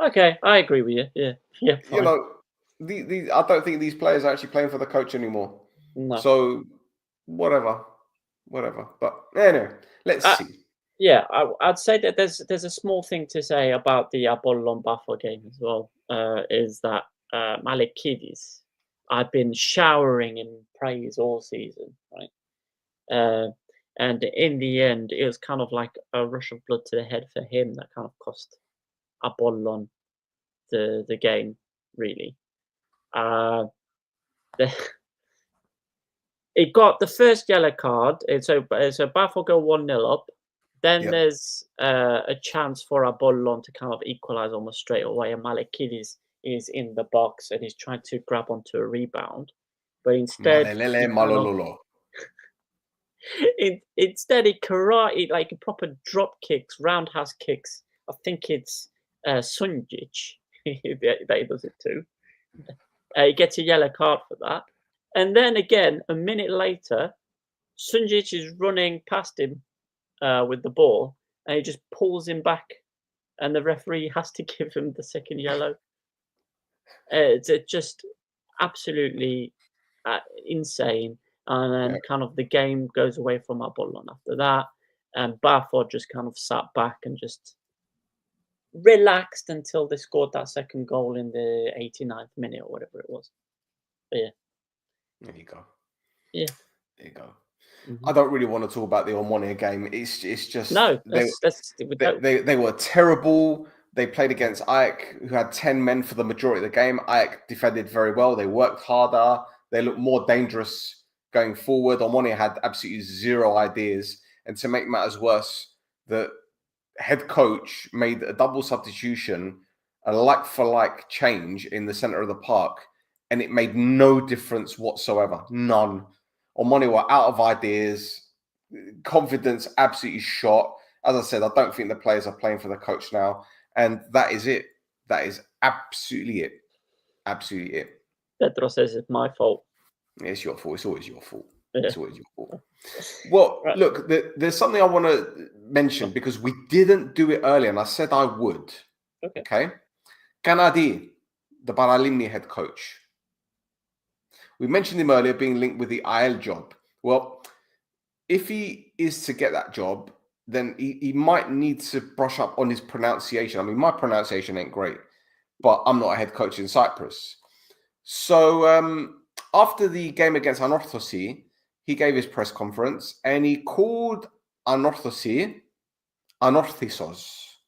Okay, I agree with you. Yeah. Yeah. Fine. You know, I don't think these players are actually playing for the coach anymore. No. So, whatever. But anyway, let's see. Yeah, I'd say that there's a small thing to say about the Apollon Pafos game as well. Is that Malikidis? I've been showering in praise all season, right? And in the end, it was kind of like a rush of blood to the head for him that kind of cost Apollon the game, really. It got the first yellow card. So Pafos go 1-0 up. Then there's a chance for Apollon to kind of equalize almost straight away. And Malikidis is in the box and he's trying to grab onto a rebound. But instead, instead he karate, like proper drop kicks, roundhouse kicks. I think it's Sunjic that he does it to. He gets a yellow card for that. And then again, a minute later, Sunjic is running past him with the ball, and he just pulls him back, and the referee has to give him the second yellow. It's just absolutely insane. And then kind of the game goes away from Apollon after that, and Pafos just kind of sat back and just relaxed until they scored that second goal in the 89th minute or whatever it was. But yeah. There you go. Yeah. There you go. Mm-hmm. I don't really want to talk about the Omonia game. It's just no. They were terrible. They played against Ajax, who had 10 men for the majority of the game. Ajax defended very well. They worked harder. They looked more dangerous going forward. Omonia had absolutely zero ideas. And to make matters worse, the head coach made a double substitution, a like-for-like change in the center of the park, and it made no difference whatsoever. None. Omonia were out of ideas, confidence absolutely shot. As I said, I don't think the players are playing for the coach now, and that is it. That is absolutely it. Absolutely it. Pedro says it's my fault. It's your fault. It's always your fault. Yeah. It's always your fault. Well, right. Look, there's something I want to mention because we didn't do it earlier, and I said I would. Okay? Kanadi, the Paralimni head coach. We mentioned him earlier being linked with the IL job. Well, if he is to get that job, then he might need to brush up on his pronunciation. I mean, my pronunciation ain't great, but I'm not a head coach in Cyprus. So after the game against Anorthosi, he gave his press conference and he called Anorthosi Anorthisos.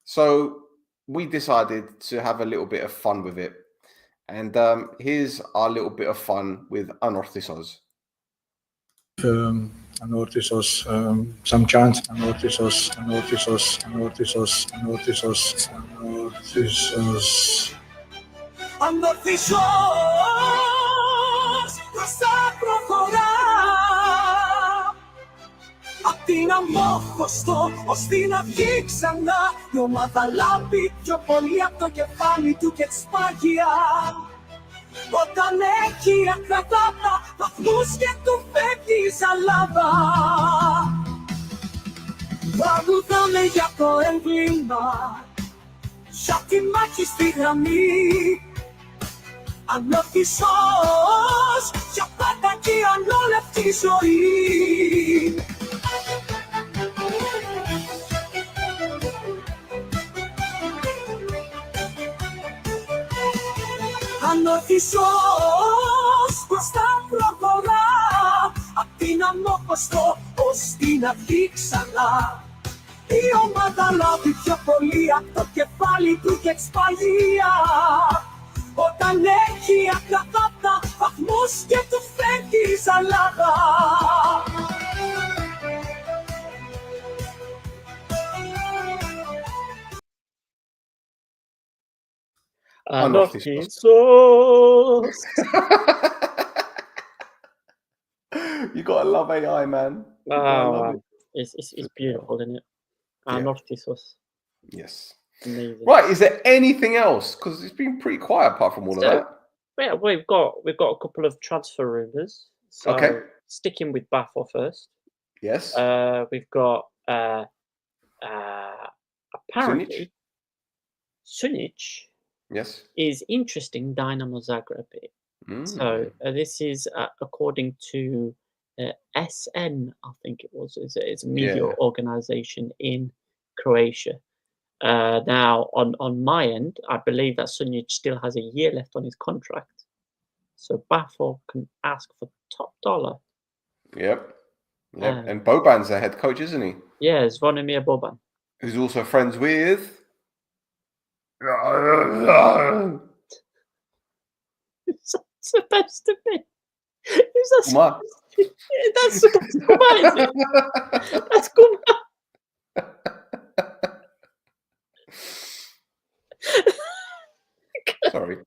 So we decided to have a little bit of fun with it. And here's our little bit of fun with Anorthisos. Anorthisos, some chance. Anorthisos, Anorthisos, Anorthisos, Anorthisos, Anorthisos. Αnorθισός, μπροστά προχωρά. Απ' την Αμόχωστο ως την αυγή ξανά. Η ομάδα λάμπει πιο πολύ απ' το κεφάλι του και της πάγια. Όταν έχει ακρατάτα βαθμούς και του φεύγει η σαλάδα. Βαγουδάμε για το έγκλημα, για τη μάχη στη γραμμή. Αnorthisos, για πάντα και ανόλευτη ζωή. Αnorthisos, μπροστά προχωρά. Απ' την Αμόχωστο ως την αυγή ξανά. Η ομάδα λάβει πιο πολύ απ' το κεφάλι του και της παγία. Όταν έχει ακρατάτα βαθμούς και του φεύγει η σαλάδα. Anorthisos. You gotta love AI, man. Oh, it's beautiful, isn't it? Yeah. Anorthisos. Yes. Amazing. Right. Is there anything else? Because it's been pretty quiet apart from all of that. Yeah, we've got a couple of transfer rumors. So Okay. sticking with Pafos first. Yes. We've got apparently Sunic Yes. is interesting Dynamo Zagreb. So this is according to SN, I think it was. It's a media organization in Croatia. Now, on my end, I believe that Sunic still has a year left on his contract. So Pafos can ask for top dollar. Yep. And Boban's the head coach, isn't he? Yeah, Zvonimir Boban. Who's also friends with... It's supposed to be. Who's that? Kuma. That's Kuma, is it? That's Kuma. Sorry.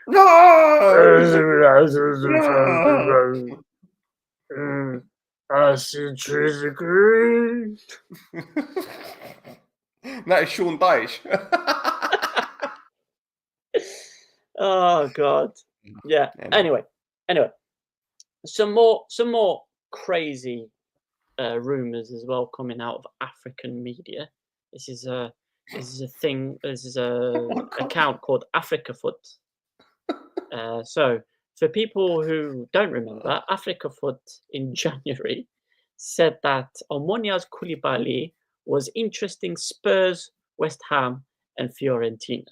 That is Sean Dyche. Oh God. Yeah. Anyway. Some more crazy rumors as well coming out of African media. This is a thing. This is a account called Africa Foot. So for people who don't remember, Africa Foot in January said that Omonia's Koulibaly was interesting Spurs, West Ham, and Fiorentina.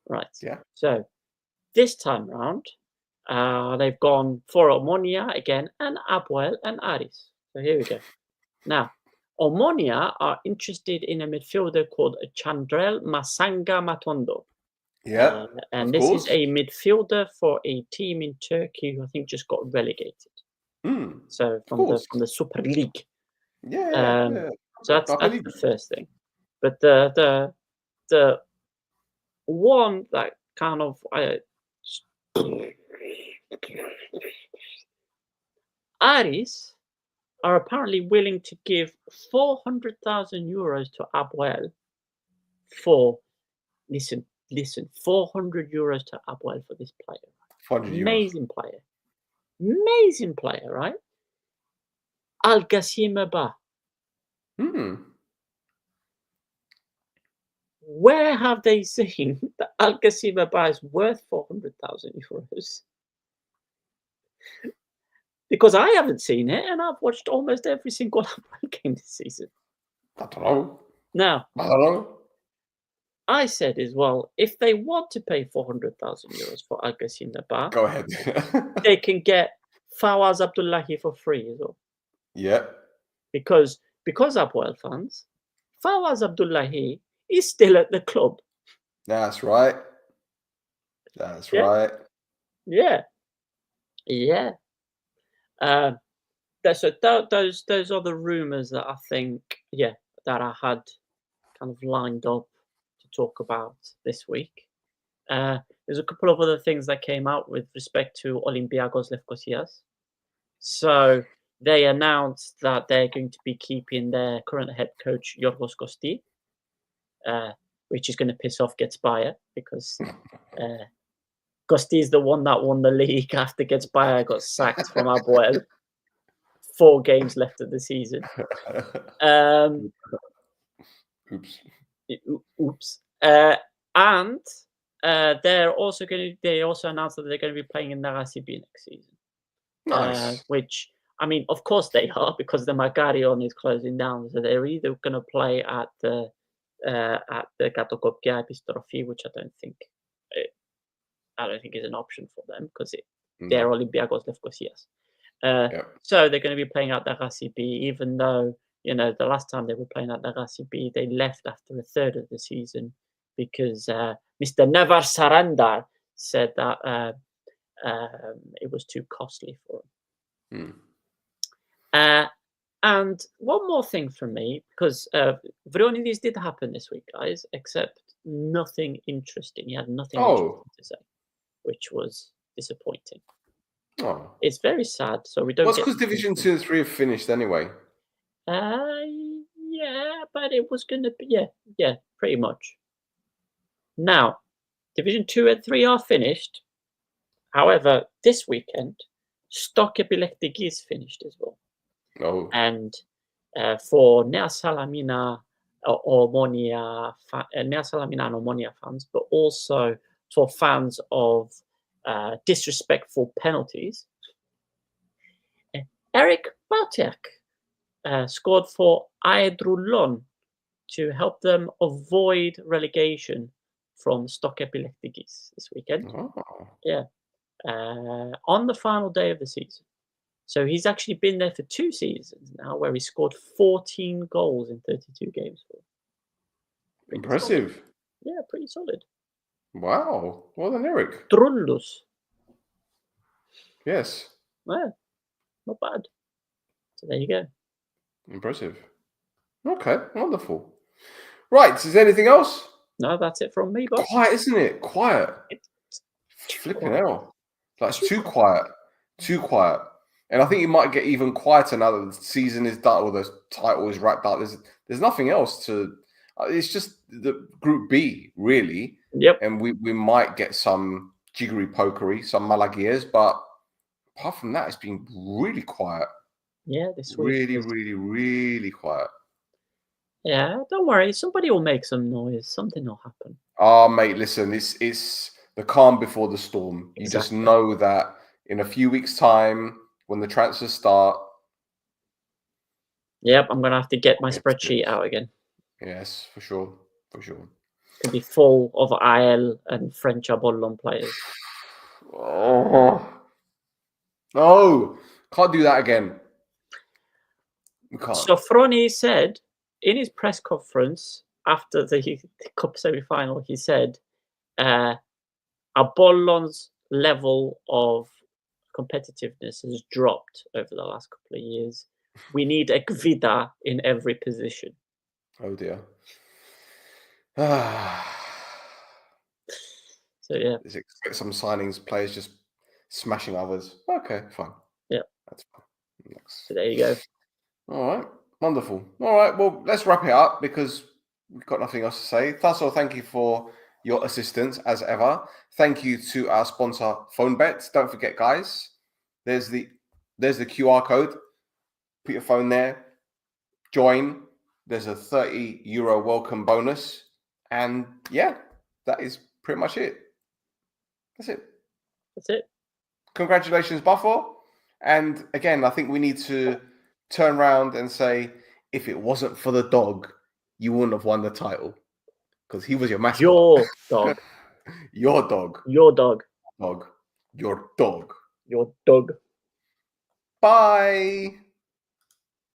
Right. Yeah. So this time round, they've gone for Omonia again and Abuel and Aris. So here we go. Now, Omonia are interested in a midfielder called Chandrel Masanga Matondo. Yeah. And this is a midfielder for a team in Turkey who I think just got relegated. So from the Super League. Yeah. So that's the first thing. But the one that kind of Aris are apparently willing to give 400,000 euros to Abuel for listen, 400 euros to Abuel for this player. Amazing player, right? Al Ghassimaba. Where have they seen that Al Ghassimaba is worth 400,000 euros? Because I haven't seen it, and I've watched almost every single game this season. I don't know. Now, I don't know. I said as well, if they want to pay 400,000 euros for Al Ghassimaba, go ahead. They can get Fawaz Abdullahi for free as well. Yeah. Because Apoel fans, Fawaz Abdullahi is still at the club. That's right. Right. Yeah. So those are the rumors that I think, that I had kind of lined up to talk about this week. There's a couple of other things that came out with respect to Olympiacos Lefkosias. So they announced that they're going to be keeping their current head coach Yorgos Kosti, which is going to piss off Getspire because Kosti is the one that won the league after Getspire got sacked from Abuel. 4 games left of the season. Oops. And they also announced that they're going to be playing in Narasibi next season. Nice. Which, I mean, of course they are, because the Magarion is closing down. So they're either going to play at the Kátó Trophy, which I don't think is an option for them because they're Olympiacos Lefkosias. So they're going to be playing at the Narasibi, even though, the last time they were playing at the Narasibi, they left after a third of the season because Mr. Nevar Sarandar said that it was too costly for him. And one more thing from me, because Vrionidis did happen this week, guys, except nothing interesting. He had nothing interesting to say, which was disappointing. It's very sad. So we don't. Well, because Division 2 and 3 have finished anyway. Yeah, Yeah, but it was going to be, yeah, pretty much. Now, Division 2 and 3 are finished. However, this weekend, Stokke is finished as well. Oh, And for Nea Salamina Omonia and Omonia fans, but also for fans of disrespectful penalties, Eric Bartek scored for Aedrulon to help them avoid relegation from Stokke this weekend. oh. Yeah, on the final day of the season. So he's actually been there for 2 seasons now, where he scored 14 goals in 32 games. Pretty Impressive. solid. Yeah, pretty solid. Wow. Well done, Eric. Trullus. Yes. Yeah, not bad. So there you go. Impressive. Okay, wonderful. Right, is there anything else? No, that's it from me, boss. Quiet, isn't it? Quiet. Flipping hell. That's too quiet. Too quiet. And I think it might get even quieter now that the season is done or the title is wrapped up. There's nothing else to... it's just the Group B, really. Yep. And we might get some jiggery pokery, some malagiers, but apart from that, it's been really quiet. Yeah, this week. Really quiet. Yeah, don't worry. Somebody will make some noise. Something will happen. Oh, mate, listen, it's the calm before the storm. You just Exactly. know that in a few weeks' time, when the transfers start... Yep, I'm going to have to get my spreadsheet out again. Yes, for sure. For sure. Could be full of IL and French Apollon players. Oh. No, can't do that again. We can't. So Froni said in his press conference after the Cup semi-final, he said, Apollon's level of competitiveness has dropped over the last couple of years. We need a Gvida in every position. Oh, dear. So, yeah. Let's expect some signings, players just smashing others. Okay, fine. Yeah. That's fine. Next. So there you go. All right. Wonderful. All right. Well, let's wrap it up because we've got nothing else to say. Tasso, thank you for your assistance as ever. Thank you to our sponsor, Fonbet. Don't forget, guys, there's the QR code. Put your phone there. Join. There's a €30 welcome bonus. And yeah, that is pretty much it. That's it. That's it. Congratulations, Buffalo. And again, I think we need to turn around and say, if it wasn't for the dog, you wouldn't have won the title. Because he was your mascot. Your dog. Your dog. Your dog. Dog. Your dog. Your dog. Bye.